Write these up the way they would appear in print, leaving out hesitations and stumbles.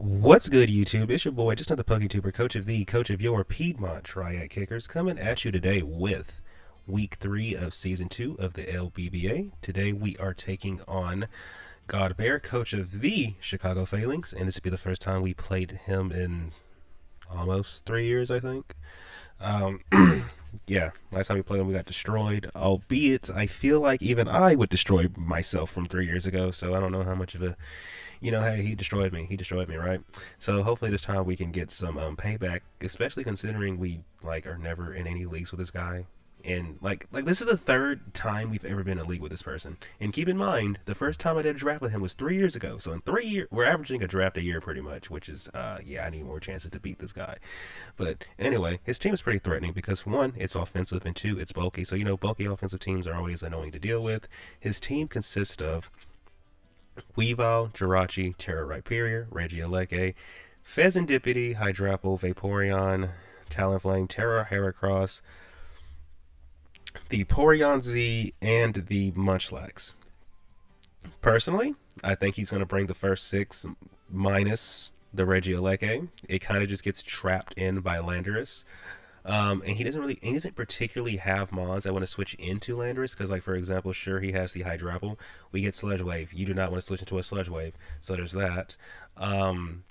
What's good, YouTube? It's your boy, just another PokeTuber, coach of your Piedmont Triad Kickers, coming at you today with Week 3 of Season 2 of the LBBA. Today we are taking on Godbear, coach of the Chicago Falinks, and this will be the first time we played him in almost 3 years, I think. Um, yeah, last time we played him, we got destroyed. Albeit, I feel like even I would destroy myself from 3 years ago. So I don't know how much of a, hey, he destroyed me. He destroyed me, right? So hopefully this time we can get some payback, especially considering we are never in any leagues with this guy. And this is the third time we've ever been in a league with this person. And keep in mind, the first time I did a draft with him was 3 years ago. So in 3 years, we're averaging a draft a year pretty much, which is yeah, I need more chances to beat this guy. But anyway, his team is pretty threatening because one, it's offensive, and two, it's bulky. So bulky offensive teams are always annoying to deal with. His team consists of Weavile, Jirachi, Terra Rhyperior, Regieleki, Fezandipiti, Hydrapple, Vaporeon, Talonflame, Terra Heracross, the Porygon Z, and the Munchlax. Personally, I think he's going to bring the first six minus the Regieleki. It kind of just gets trapped in by Landorus. And he doesn't particularly have mons I want to switch into Landorus because, for example, sure, he has the Hydrapple. We get Sludge Wave. You do not want to switch into a Sludge Wave, so there's that. And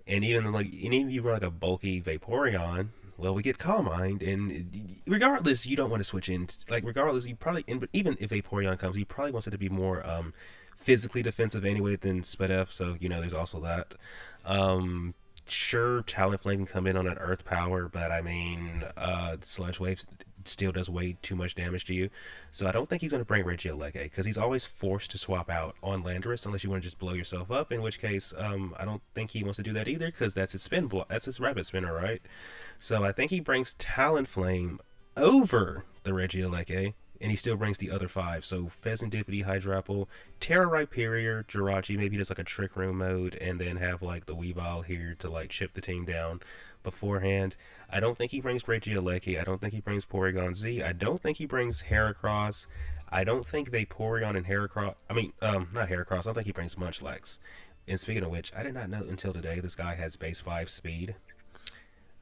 even if you run a bulky Vaporeon, well, we get Calm Mind, and regardless, you don't want to switch in. Regardless, you probably, but even if Vaporeon comes, he probably wants it to be more physically defensive anyway than Spadef. So there's also that. Sure, Talonflame can come in on an Earth Power, but I mean, Sludge Wave still does way too much damage to you. So I don't think he's going to bring Regieleki because he's always forced to swap out on Landorus unless you want to just blow yourself up. In which case, I don't think he wants to do that either because that's his that's his Rapid Spinner, right? So I think he brings Talonflame over the Regieleki, and he still brings the other five. So Fezandipiti, Hydrapple, Terra Rhyperior, Jirachi, maybe just a Trick Room mode, and then have the Weavile here to chip the team down beforehand. I don't think he brings Regieleki. I don't think he brings Porygon Z. I don't think he brings Heracross. I don't think Vaporeon and Heracross. Not Heracross. I don't think he brings Munchlax. And speaking of which, I did not know until today this guy has base 5 speed.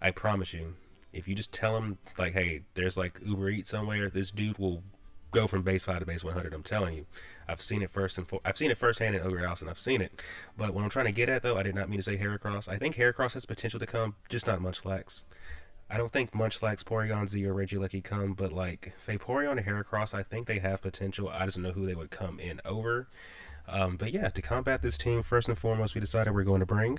I promise you, if you just tell him hey, there's Uber Eats somewhere, this dude will go from base 5 to base 100. I'm telling you, I've seen it firsthand in Ogre House, and I've seen it. But what I'm trying to get at, though, I did not mean to say Heracross. I think Heracross has potential to come, just not Munchlax. I don't think Munchlax, Porygon Z, or Regieleki come, but Vaporeon and Heracross, I think they have potential. I just don't know who they would come in over. But yeah, to combat this team, first and foremost, we decided we're going to bring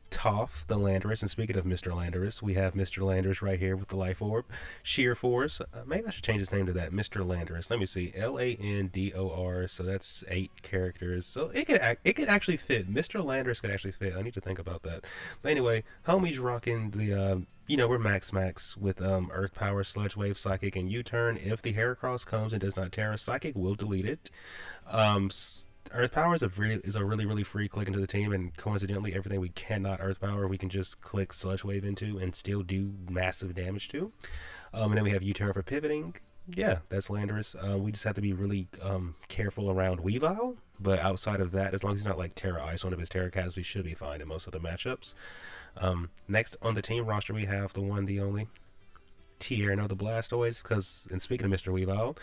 Toph, the Landorus. And speaking of Mr. Landorus, we have Mr. Landorus right here with the Life Orb. Sheer Force. Maybe I should change his name to that. Mr. Landorus. Let me see. Landor. So that's 8 characters. So it could actually fit. Mr. Landorus could actually fit. I need to think about that. But anyway, homie's rocking the we're max with Earth Power, Sludge Wave, Psychic, and U-Turn. If the Heracross comes and does not Terra, Psychic will delete it. Earth Power is a really free click into the team, and coincidentally, everything we cannot Earth Power, we can just click Sludge Wave into and still do massive damage to. And then we have U-Turn for pivoting. Yeah, that's Landorus. We just have to be really careful around Weavile, but outside of that, as long as he's not Terra Ice, one of his Terra Cats, we should be fine in most of the matchups. Next on the team roster, we have the one, the only Tierno, the Blastoise, and speaking of Mr. Weavile,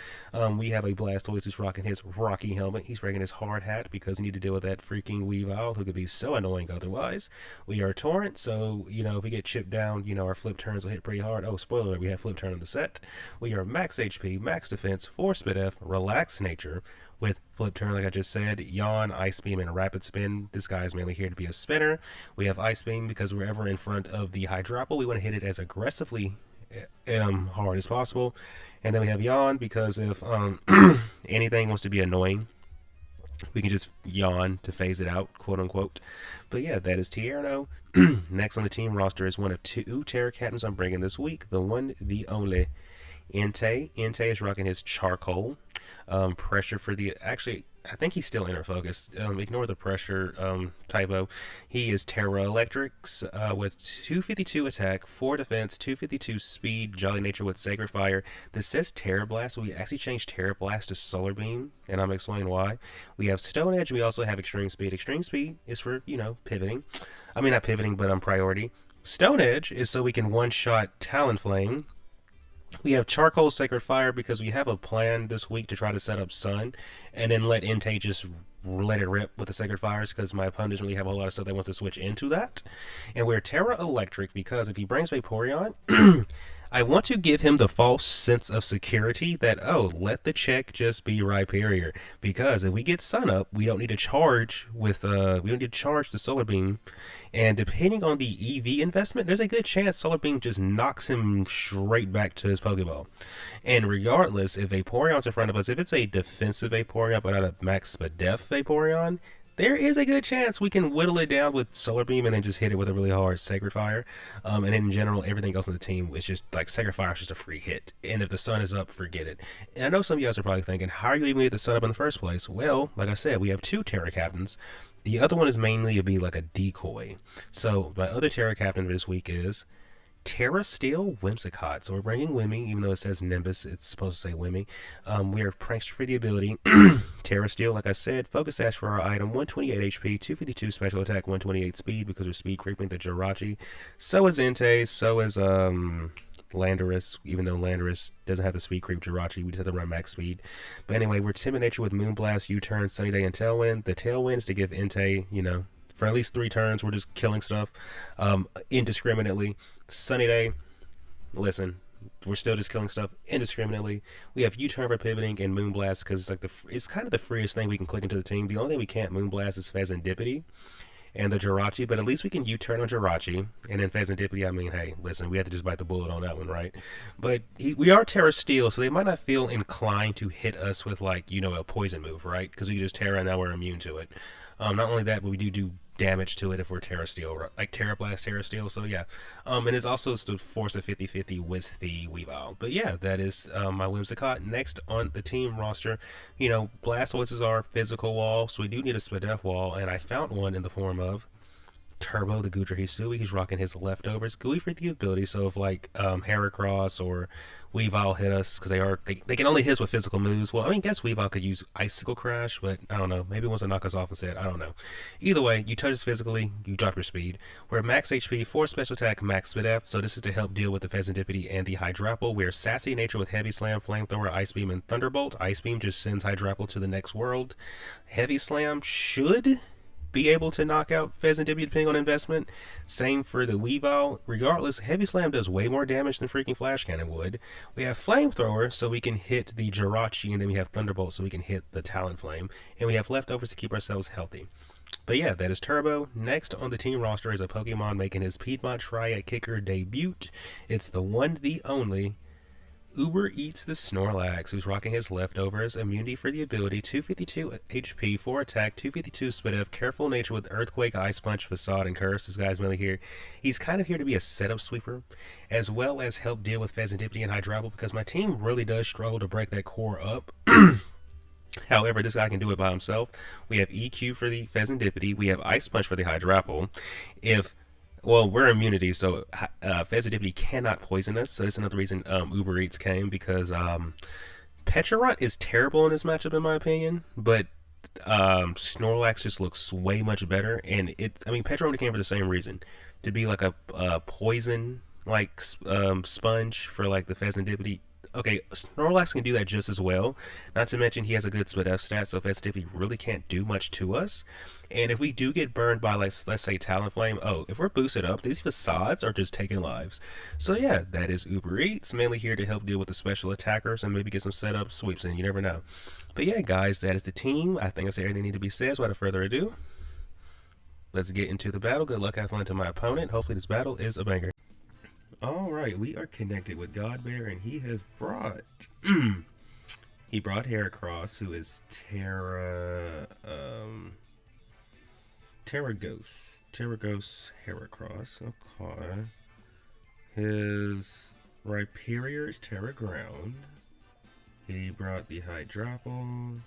we have a Blastoise who's rocking his Rocky helmet. He's wearing his hard hat because we need to deal with that freaking Weavile who could be so annoying otherwise. We are Torrent, so, if we get chipped down, our flip turns will hit pretty hard. Oh, spoiler alert, we have flip turn on the set. We are max HP, max defense, 4 Spit F, relaxed nature, with flip turn, like I just said, Yawn, Ice Beam, and Rapid Spin. This guy is mainly here to be a spinner. We have Ice Beam because wherever in front of the Hydrapple, we want to hit it as aggressively hard as possible. And then we have Yawn because if anything wants to be annoying, we can just yawn to phase it out, quote unquote. But yeah, that is Tierno. Next on the team roster is one of 2 Terra Captains I'm bringing this week. The one, the only Entei. Entei is rocking his Charcoal. Pressure for the... Actually, I think he's still inner focus. Ignore the pressure typo. He is Terra Electrics with 252 attack, 4 defense, 252 speed, Jolly Nature with Sacred Fire. This says Terra Blast, so we actually changed Terra Blast to Solar Beam, and I'm explaining why. We have Stone Edge, we also have Extreme Speed. Extreme Speed is for, pivoting. I mean, not pivoting, but priority. Stone Edge is so we can one-shot Talonflame. We have Charcoal Sacred Fire because we have a plan this week to try to set up Sun and then let Entei just let it rip with the Sacred Fires because my opponent doesn't really have a whole lot of stuff that wants to switch into that. And we're Terra Electric because if he brings Vaporeon, I want to give him the false sense of security that, oh, let the check just be Rhyperior. Because if we get Sun up, we don't need to charge with we don't need to charge the Solar Beam. And depending on the EV investment, there's a good chance Solar Beam just knocks him straight back to his Pokeball. And regardless, if Vaporeon's in front of us, if it's a defensive Vaporeon but not a max def Vaporeon, there is a good chance we can whittle it down with Solar Beam and then just hit it with a really hard Sacred Fire. And in general, everything else on the team is just like Sacred Fire is just a free hit. And if the Sun is up, forget it. And I know some of you guys are probably thinking, how are you even get the Sun up in the first place? Well, like I said, we have 2 Terra Captains. The other one is mainly to be like a decoy. So my other Terra Captain this week is Terra Steel Whimsicott. So we're bringing Wimmy, even though it says Nimbus, it's supposed to say Wimmy. We are Prankster for the ability. Terra Steel, like I said, Focus Sash for our item, 128 HP, 252 special attack, 128 speed because we're speed creeping the Jirachi. So is Entei, so is Landorus, even though Landorus doesn't have the speed creep Jirachi, we just have to run max speed. But anyway, we're Timid Nature with Moonblast, U-Turn, Sunny Day, and Tailwind. The Tailwind is to give Entei, for at least 3 turns, we're just killing stuff indiscriminately. Sunny Day, listen, we're still just killing stuff indiscriminately. We have U-Turn for pivoting and Moonblast because it's kind of the freest thing we can click into the team. The only thing we can't Moonblast is Pheasantipity and the Jirachi, but at least we can U-turn on Jirachi, and then Pheasantipity, I mean, hey, listen, we have to just bite the bullet on that one, right? But we are Terra Steel, so they might not feel inclined to hit us with, like, a poison move, right? Because we just Terra, and now we're immune to it. Not only that, but we do damage to it if we're Terra Steel, right? Like Terra Blast, Terra Steel, so yeah. And it's also to force a 50-50 with the Weavile. But yeah, that is my Whimsicott. Next on the team roster, Blastoise is our physical wall, so we do need a Spadef wall, and I found one in the form of Turbo, the Goodra Hisui. He's rocking his leftovers. Gooey for the ability, so if like Heracross or Weavile hit us, because they can only hit us with physical moves. Well, I mean, I guess Weavile could use Icicle Crash, but I don't know. Maybe it wants to knock us off instead. I don't know. Either way, you touch us physically, you drop your speed. We're max HP, 4 special attack, max Spadef, so this is to help deal with the Pheasantipity and the Hydrapple. We're Sassy Nature with Heavy Slam, Flamethrower, Ice Beam, and Thunderbolt. Ice Beam just sends Hydrapple to the next world. Heavy Slam should be able to knock out Pheasantipity depending on investment. Same for the Weavile. Regardless, Heavy Slam does way more damage than freaking Flash Cannon would. We have Flamethrower, so we can hit the Jirachi, and then we have Thunderbolt, so we can hit the Talonflame. And we have leftovers to keep ourselves healthy. But yeah, that is Turbo. Next on the team roster is a Pokemon making his Piedmont Triad Kicker debut. It's the one, the only Uber Eats the Snorlax, who's rocking his leftovers, immunity for the ability, 252 HP, 4 attack, 252 Spadef, careful nature with Earthquake, Ice Punch, Facade, and Curse. This guy's mainly here. He's kind of here to be a setup sweeper, as well as help deal with Pheasantipity and Hydrapple, because my team really does struggle to break that core up. However, this guy can do it by himself. We have EQ for the Pheasantipity, we have Ice Punch for the Hydrapple. Well, we're immunity, so Pheasantipity cannot poison us. So that's another reason Uber Eats came, because Petrarot is terrible in this matchup, in my opinion. But Snorlax just looks way much better, and Petrarot only came for the same reason, to be like a poison sponge for like the Pheasantipity. Okay, Snorlax can do that just as well. Not to mention he has a good Spadef stat, so Pheasantipity really can't do much to us. And if we do get burned by, let's say, Talonflame, if we're boosted up, these facades are just taking lives. So yeah, that is Uber Eats, mainly here to help deal with the special attackers and maybe get some setup sweeps in, you never know. But yeah, guys, that is the team. I think I said everything that need to be said, so without further ado, let's get into the battle. Good luck, have fun to my opponent. Hopefully this battle is a banger. Alright, we are connected with Godbear, and he has brought he brought Heracross, who is Terra Ghost Heracross. Okay. His Rhyperior is Terra Ground. He brought the Hydrapple.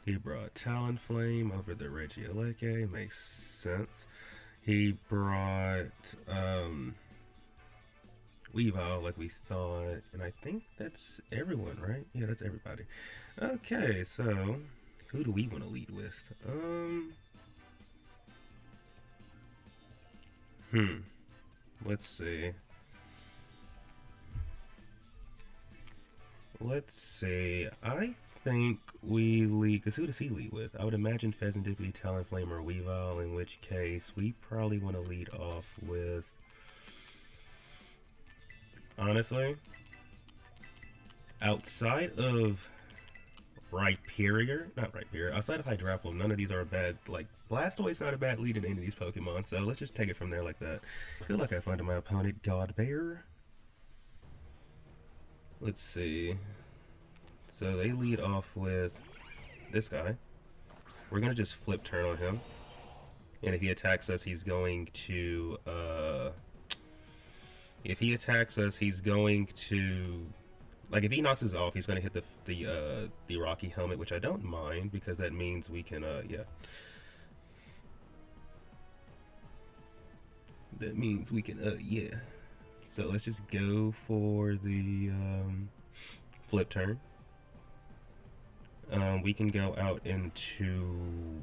He brought Talonflame over the Regieleki. Makes sense. He brought Weavile like we thought. And I think that's everyone, right? Yeah, that's everybody. Okay, so who do we want to lead with? Let's see. Let's see. I think we lead, because who does he lead with? I would imagine Pheasantipity, Talonflame, or Weavile, in which case we probably want to lead off with, honestly, outside of outside of Hydrapple, none of these are bad. Like, Blastoise's not a bad lead in any of these Pokemon, so let's just take it from there like that. I feel like I find my opponent, Godbear. Let's see. So they lead off with this guy. We're going to just flip turn on him. And if he attacks us, he's going to... if he attacks us, he's going to... Like, if he knocks us off, he's going to hit the Rocky Helmet, which I don't mind, because that means we can, yeah. That means we can, yeah. So let's just go for the flip turn. We can go out into...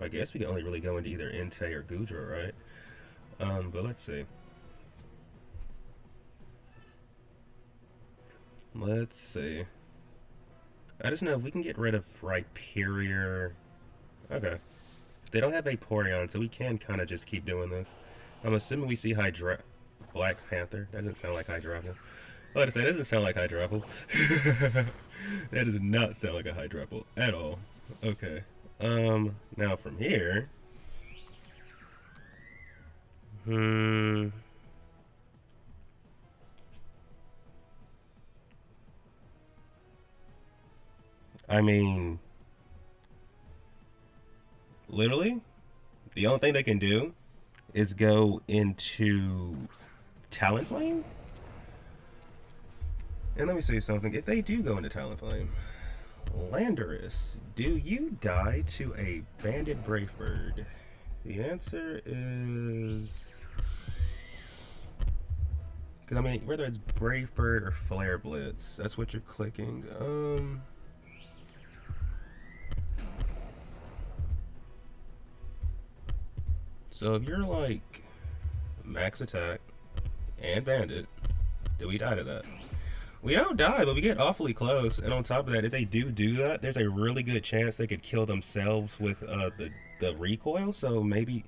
I guess we can only really go into either Entei or Goodra, right? But let's see. Let's see. I just know if we can get rid of Rhyperior... Okay. They don't have Vaporeon, so we can kind of just keep doing this. I'm assuming we see Black Panther. That doesn't sound like Hydrapple. Like I said, it doesn't sound like Hydrapple. That does not sound like a Hydrapple at all. Okay. Now from here... I mean... Literally, the only thing they can do is go into Talonflame? And let me say something. If they do go into Talonflame, Landorus, do you die to a Banded Brave Bird? The answer is... Because, I mean, whether it's Brave Bird or Flare Blitz, that's what you're clicking. So if you're like max attack and bandit, do we die to that? We don't die, but we get awfully close. And on top of that, if they do that, there's a really good chance they could kill themselves with the recoil. So maybe.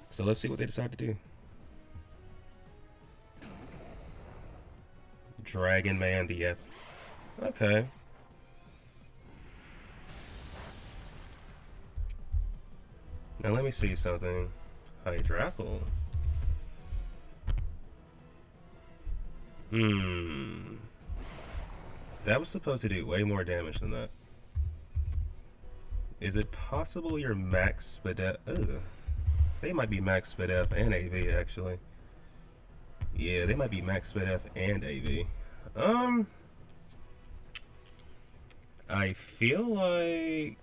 So let's see what they decide to do. Dragon Man, the F. Okay. Now let me see something. Hydrapple. That was supposed to do way more damage than that. Is it possible you're max Spadef? Ugh. They might be max Spadef and AV, actually. Yeah, they might be max Spadef and AV. I feel like...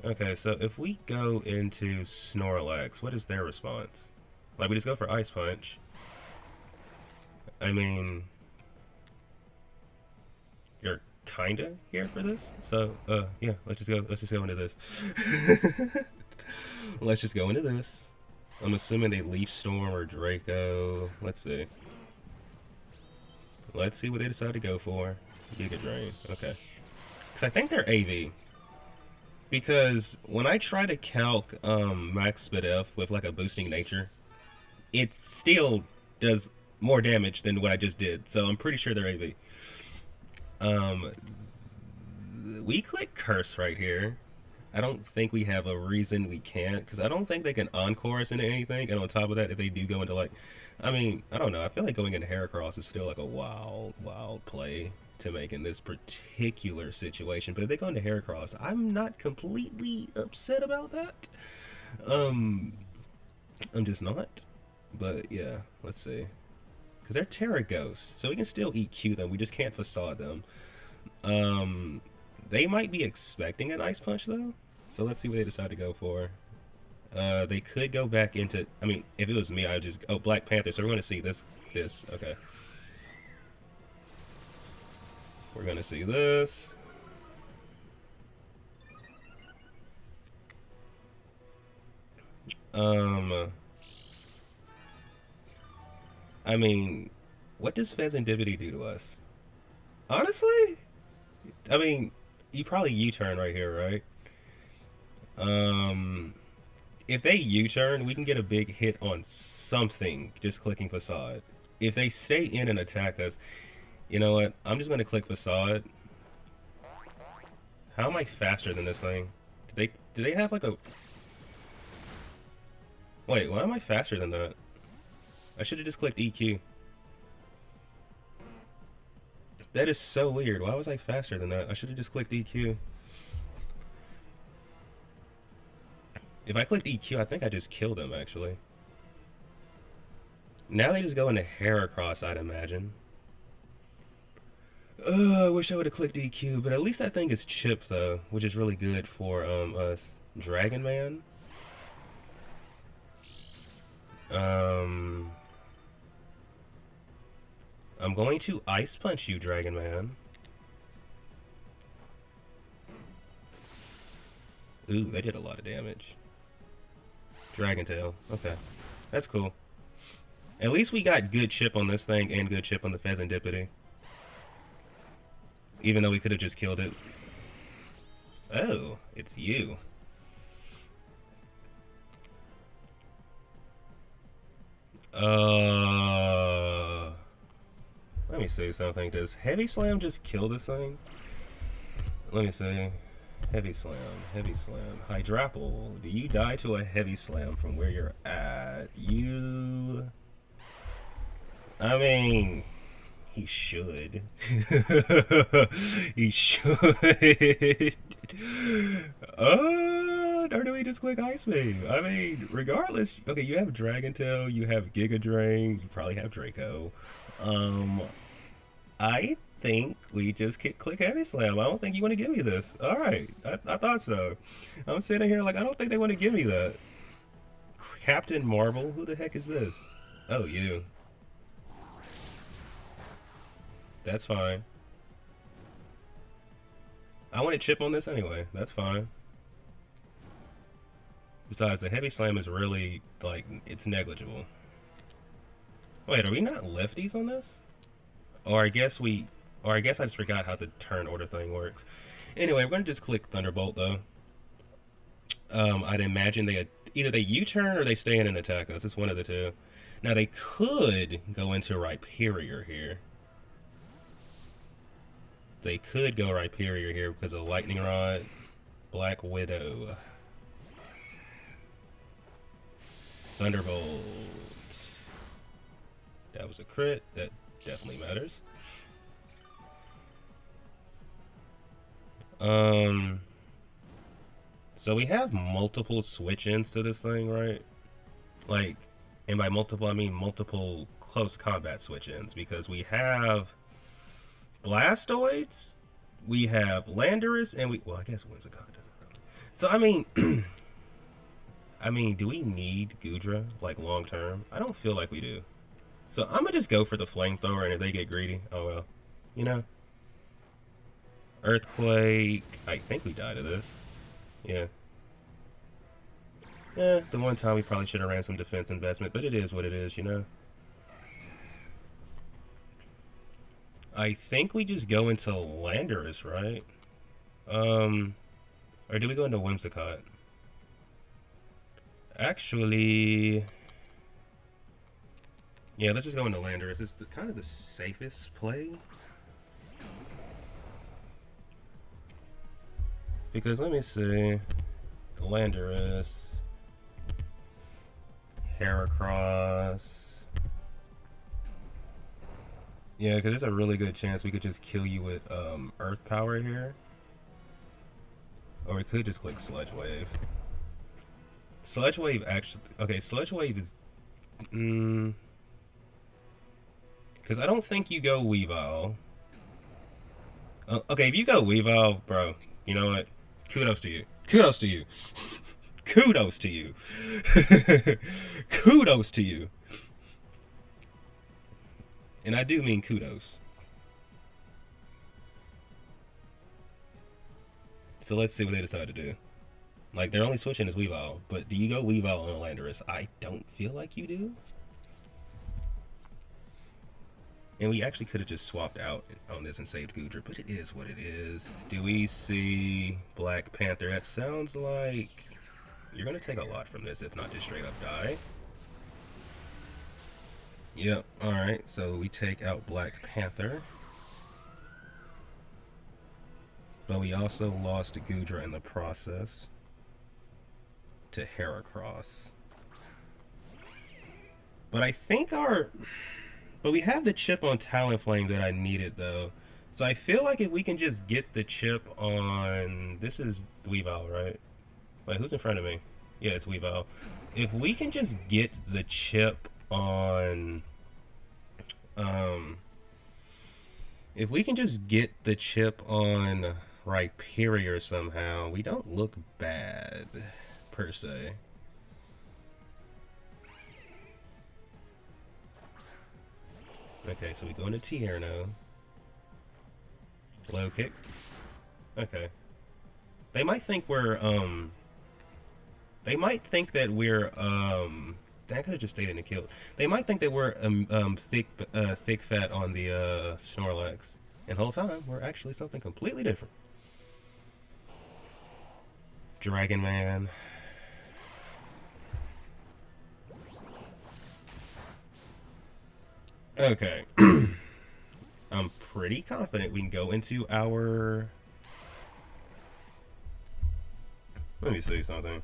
Okay, so if we go into Snorlax, what is their response? Like, we just go for Ice Punch. I mean... You're kinda here for this? So, yeah, let's just go into this. Let's just go into this. I'm assuming they Leaf Storm or Draco. Let's see. Let's see what they decide to go for. Giga Drain. Okay. Because I think they're AV. Because when I try to calc max Spadef with like a boosting nature, it still does more damage than what I just did. So I'm pretty sure they're AV. We click Curse right here. I don't think we have a reason we can't, because I don't think they can encore us into anything. And on top of that, if they do go into like, I mean, I don't know. I feel like going into Heracross is still like a wild play to make in this particular situation. But if they go into Heracross, I'm not completely upset about that. I'm just not. But yeah, let's see. Because they're Terra Ghosts, so we can still EQ them. We just can't facade them. They might be expecting an Ice Punch, though. So let's see what they decide to go for. They could go back into... I mean, if it was me, I would just... Oh, Black Panther. So we're going to see this. Okay. We're going to see this. I mean, what does Fezandipity do to us? Honestly? I mean, you probably U-turn right here, right? If they U-turn, we can get a big hit on something just clicking Facade. If they stay in and attack us, you know what? I'm just going to click Facade. How am I faster than this thing? Do they have like a... Wait, why am I faster than that? I should have just clicked EQ. That is so weird. Why was I faster than that? I should have just clicked EQ. If I clicked EQ, I think I just killed them, actually. Now they just go into Heracross, I'd imagine. I wish I would have clicked EQ, but at least that thing is chipped, though, which is really good for us. Dragon Man? I'm going to Ice Punch you, Dragon Man. Ooh, they did a lot of damage. Dragon Tail. Okay. That's cool. At least we got good chip on this thing and good chip on the Fezandipity. Even though we could have just killed it. Oh, it's you. Let me see something. Does Heavy Slam just kill this thing? Let me see. Heavy Slam, Heavy Slam. Hydrapple, do you die to a Heavy Slam from where you're at? You... I mean... He should. He should. Or do we just click Ice Beam? I mean, regardless... Okay, you have Dragon Tail, you have Giga Drain, you probably have Draco. I think we just click Heavy Slam. I don't think you want to give me this. Alright, I thought so. I'm sitting here like, I don't think they want to give me that. Captain Marvel? Who the heck is this? Oh, you. That's fine. I want to chip on this anyway. That's fine. Besides, the Heavy Slam is really, like, it's negligible. Wait, are we not lefties on this? Or I guess I just forgot how the turn order thing works. Anyway, we're going to just click Thunderbolt, though. I'd imagine either they U-turn or they stay in and attack us. It's one of the two. Now, they could go into Rhyperior here. They could go Rhyperior here because of Lightning Rod. Black Widow. Thunderbolt. That was a crit. That definitely matters. So we have multiple switch-ins to this thing, right? Like, and by multiple, I mean multiple close combat switch-ins, because we have Blastoids, we have Landorus, and well, I guess Whimsicott doesn't really. So, I mean, do we need Goodra, like, long-term? I don't feel like we do. So, I'm gonna just go for the Flamethrower, and if they get greedy, oh well. You know? Earthquake, I think we died to this. Yeah. Yeah, the one time we probably should have ran some defense investment, but it is what it is, you know? I think we just go into Landorus, right? Or do we go into Whimsicott? Actually... Yeah, let's just go into Landorus. It's kind of the safest play. Because, let me see... Landorus... Heracross... Yeah, because there's a really good chance we could just kill you with Earth Power here. Or we could just click Sludge Wave. Sludge Wave actually... Okay, Sludge Wave is... Because I don't think you go Weavile. Okay, if you go Weavile, bro, you know what? Kudos to you. Kudos to you. Kudos to you. Kudos to you. And I do mean kudos. So let's see what they decide to do. Like, they're only switching as Weavile, but do you go Weavile on Landorus? I don't feel like you do. And we actually could have just swapped out on this and saved Goodra, but it is what it is. Do we see Black Panther? That sounds like you're going to take a lot from this, if not just straight up die. Yep, alright, so we take out Black Panther. But we also lost Goodra in the process to Heracross. But I think but we have the chip on Talonflame that I needed, though. So I feel like if we can just get the chip on... This is Weavile, right? Wait, who's in front of me? Yeah, it's Weavile. If we can just get the chip on... if we can just get the chip on Rhyperior somehow, we don't look bad, per se. Okay, so we go into Tierno. Low kick. Okay. They might think we're, They might think that we're, I could have just stayed in and killed. They might think that we're, thick fat on the, Snorlax. And the whole time, we're actually something completely different. Dragon Man. Okay. I'm pretty confident we can go into our... Let me see something.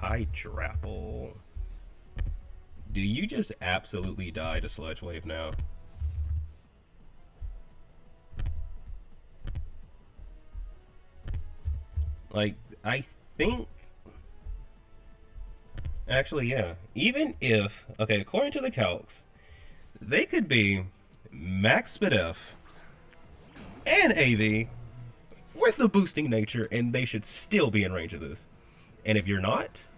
Hydrapple. Do you just absolutely die to Sludge Wave now? Like, I think... Actually, yeah. Even if... Okay, according to the calcs, they could be Max Spadef and AV with the boosting nature, and they should still be in range of this. And if you're not,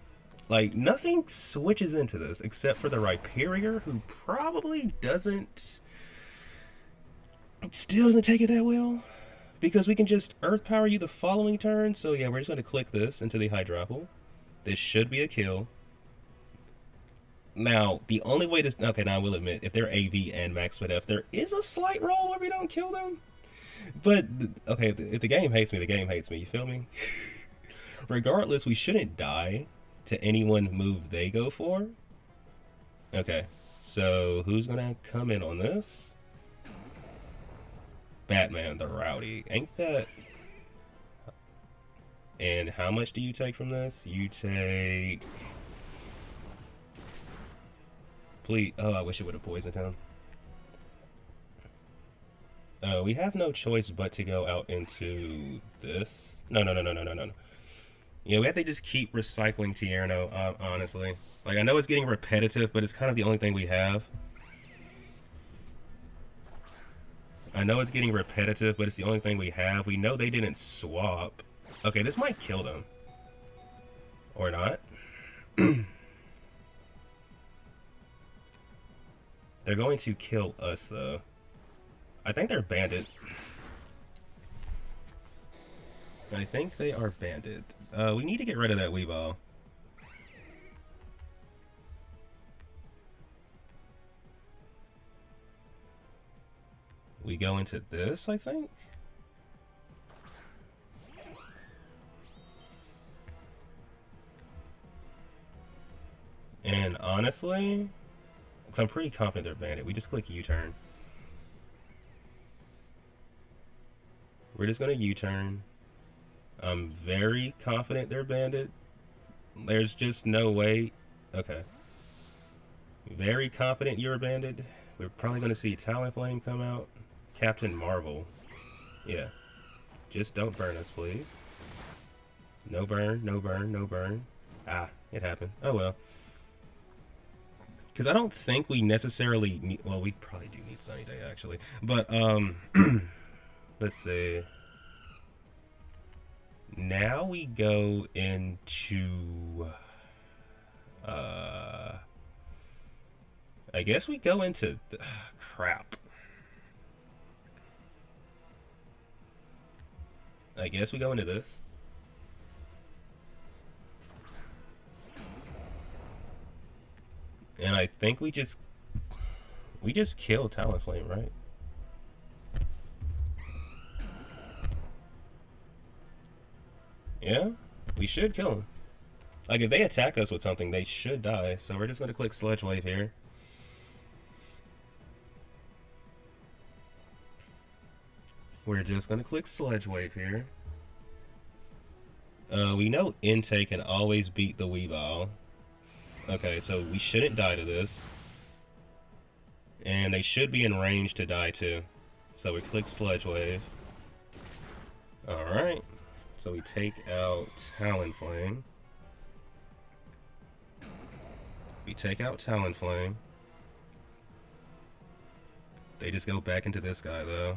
like, nothing switches into this except for the Rhyperior, who probably doesn't... Still doesn't take it that well. Because we can just Earth Power you the following turn. So yeah, we're just going to click this into the Hydrapple. This should be a kill. Now, the only way this... Okay, now I will admit, if they're AV and Max Spadef, there is a slight roll where we don't kill them. But, okay, if the game hates me, the game hates me. You feel me? Regardless, we shouldn't die to anyone move they go for. Okay, so who's going to come in on this? Batman the Rowdy. Ain't that... And how much do you take from this? You take... Please... Oh, I wish it would have poisoned him. We have no choice but to go out into this. No. Yeah, we have to just keep recycling Tierno, honestly. Like, I know it's getting repetitive, but it's kind of the only thing we have. I know it's getting repetitive, but it's the only thing we have. We know they didn't swap. Okay, this might kill them. Or not. They're going to kill us, though. I think they're banded. I think they are banded. We need to get rid of that Weavile. We go into this, I think? And honestly, because I'm pretty confident they're banded, we just click U-turn. We're just going to U-turn. I'm very confident they're banded. There's just no way. Okay. Very confident you're banded. We're probably going to see Talonflame come out. Captain Marvel. Yeah. Just don't burn us, please. No burn, no burn, no burn. Ah, it happened. Oh well. Because I don't think we necessarily need. Well, we probably do need Sunny Day actually, but let's see. Now we go into. I guess we go into crap. I guess we go into this. And I think we just kill Talonflame, right? Yeah, we should kill him. Like if they attack us with something, they should die. So we're just gonna click Sludge Wave here. We're just gonna click Sludge Wave here. We know Entei can always beat the Weavile. Okay, so we shouldn't die to this. And they should be in range to die too. So we click Sludge Wave. Alright. So we take out Talonflame. We take out Talonflame. They just go back into this guy though.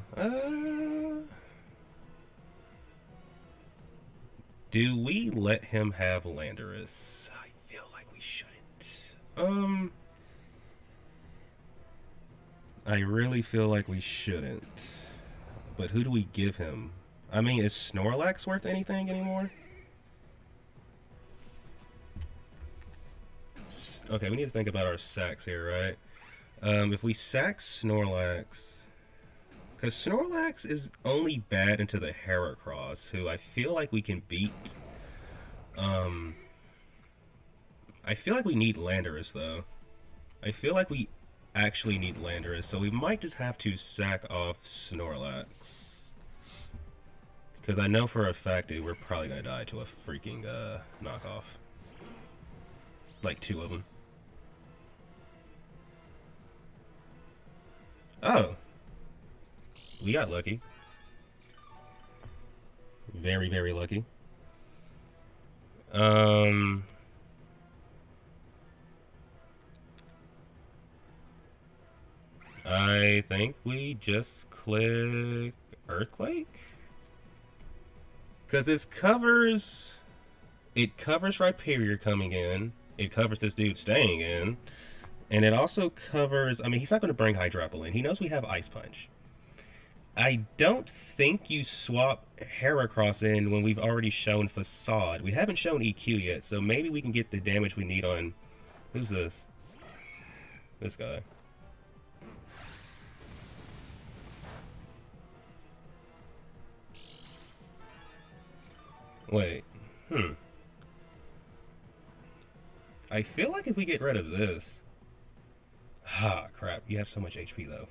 Do we let him have Landorus? I feel like we shouldn't. I really feel like we shouldn't. But who do we give him? I mean, is Snorlax worth anything anymore? Okay, we need to think about our sacks here, right? If we sack Snorlax... Because Snorlax is only bad into the Heracross, who I feel like we can beat. I feel like we need Landorus, though. I feel like we actually need Landorus, so we might just have to sack off Snorlax. Because I know for a fact that we're probably going to die to a freaking knockoff. Like 2 of them. Oh. We got lucky. Very, very lucky. I think we just click Earthquake. Because this covers... It covers Rhyperior coming in. It covers this dude staying in. And it also covers... I mean, he's not going to bring Hydropple in. He knows we have Ice Punch. I don't think you swap Heracross in when we've already shown Facade. We haven't shown EQ yet, so maybe we can get the damage we need on... Who's this? This guy. Wait. I feel like if we get rid of this... Ah, crap. You have so much HP, though.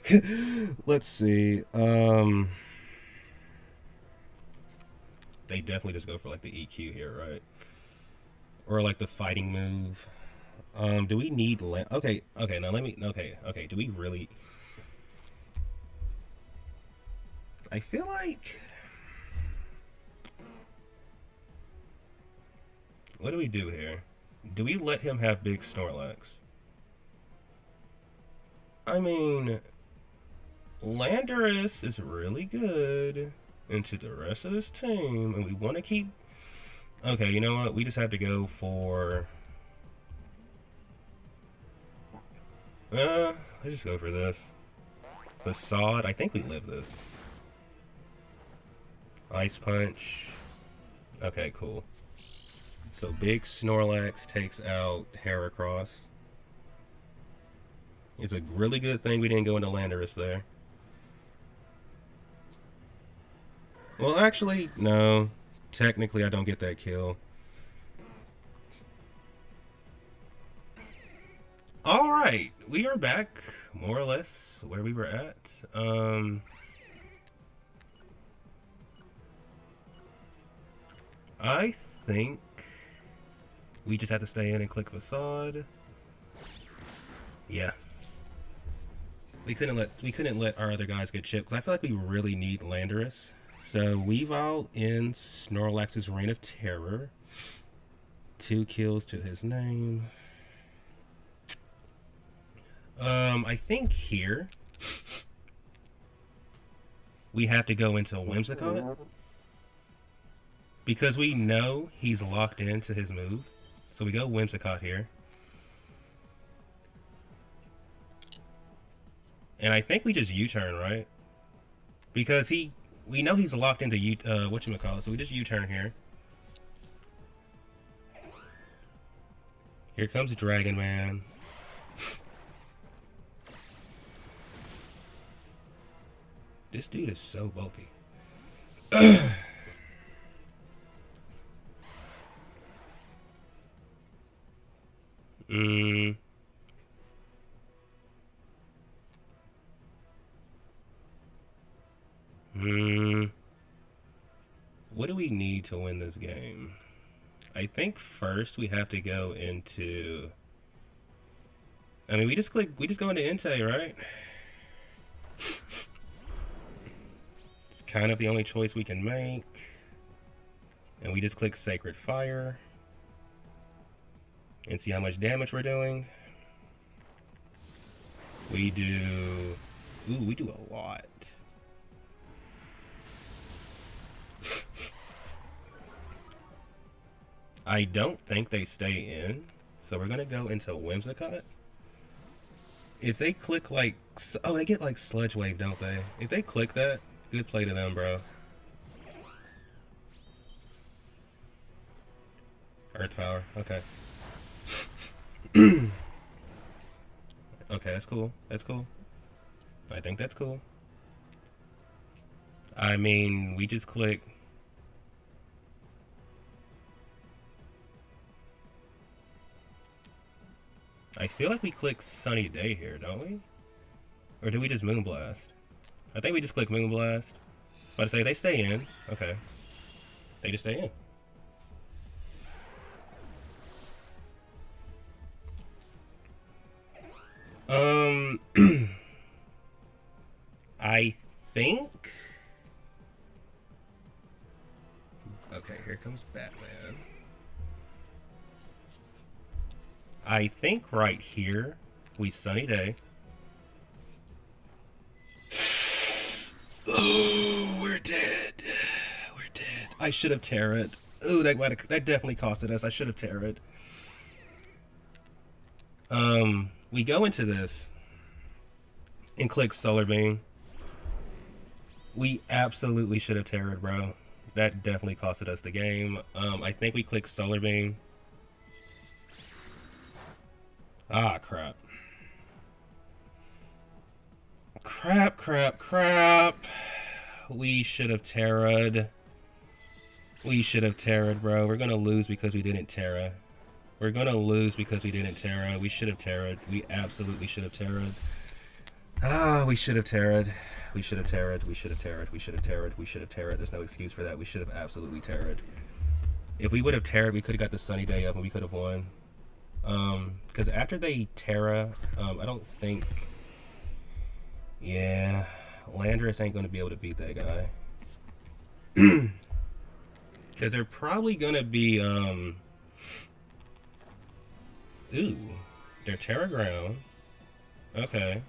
Let's see. They definitely just go for, like, the EQ here, right? Or, like, the fighting move. Do we need... Okay, now let me... Okay, do we really... I feel like... What do we do here? Do we let him have big Snorlax? I mean, Landorus is really good into the rest of this team, and we want to keep... Okay, you know what? We just have to go for... let's just go for this. Facade, I think we live this. Ice Punch. Okay, cool. So big Snorlax takes out Heracross. It's a really good thing we didn't go into Landorus there. Well, actually, no. Technically, I don't get that kill. Alright, we are back, more or less, where we were at. I think we just have to stay in and click Facade. Yeah. We couldn't let our other guys get chipped, because I feel like we really need Landorus. So Weavile ends Snorlax's Reign of Terror. 2 kills to his name. I think here we have to go into Whimsicott because we know he's locked into his move. So we go Whimsicott here. And I think we just U-turn, right? Because we know he's locked into whatchamacallit, so we just U-turn here. Here comes Dragon Man. This dude is so bulky. What do we need to win this game? I think first we have to go into... I mean, we just go into Entei, right? It's kind of the only choice we can make. And we just click Sacred Fire. And see how much damage we're doing. We do... Ooh, we do a lot. I don't think they stay in, so we're gonna go into Whimsicott. If they click like, oh, they get like Sludge Wave, don't they? If they click that, good play to them, bro. Earth Power, okay. Okay, that's cool. That's cool. I think that's cool. I mean, we just click. I feel like we click Sunny Day here, don't we? Or do we just Moonblast? I think we just click Moonblast. But I say they stay in. Okay. They just stay in. I think... Okay, here comes Batman. I think right here, we Sunny Day. Oh, we're dead. We're dead. I should have Terra'd. Ooh, that definitely costed us. I should have Terra'd. We go into this and click Solar Beam. We absolutely should have Terra'd, bro. That definitely costed us the game. I think we click Solar Beam. Ah, crap. Crap. We should have Terra'd. We should have Terra'd, bro. We're gonna lose because we didn't Terra. We're gonna lose because we didn't Terra. We should have Terra'd. We absolutely should have Terra'd. Ah, we should have Terra'd. We should have Terra'd. We should have Terra'd. We should have Terra'd. We should have Terra'd. There's no excuse for that. We should have absolutely Terra'd. If we would have Terra'd, we could have got the Sunny Day up and we could have won. Because after they Terra, I don't think... Yeah, Landorus ain't going to be able to beat that guy. Because they're probably going to be, Ooh, they're Terra Ground. Okay.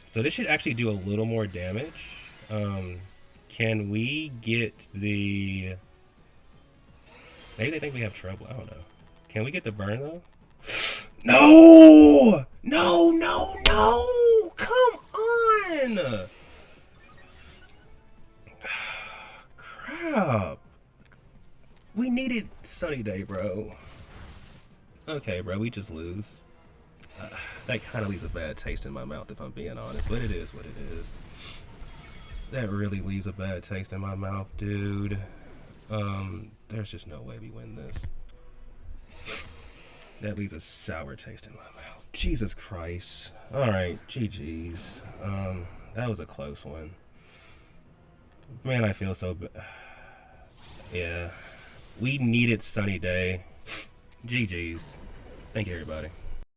So this should actually do a little more damage. Can we get the... Maybe they think we have trouble. I don't know. Can we get the burn, though? No! No! Come on! Crap. We needed Sunny Day, bro. Okay, bro, we just lose. That kind of leaves a bad taste in my mouth, if I'm being honest. But it is what it is. That really leaves a bad taste in my mouth, dude. There's just no way we win this. That leaves a sour taste in my mouth. Jesus Christ. Alright, GG's. That was a close one. Man, I feel so bad. Yeah. We needed Sunny Day. GG's. Thank you, everybody.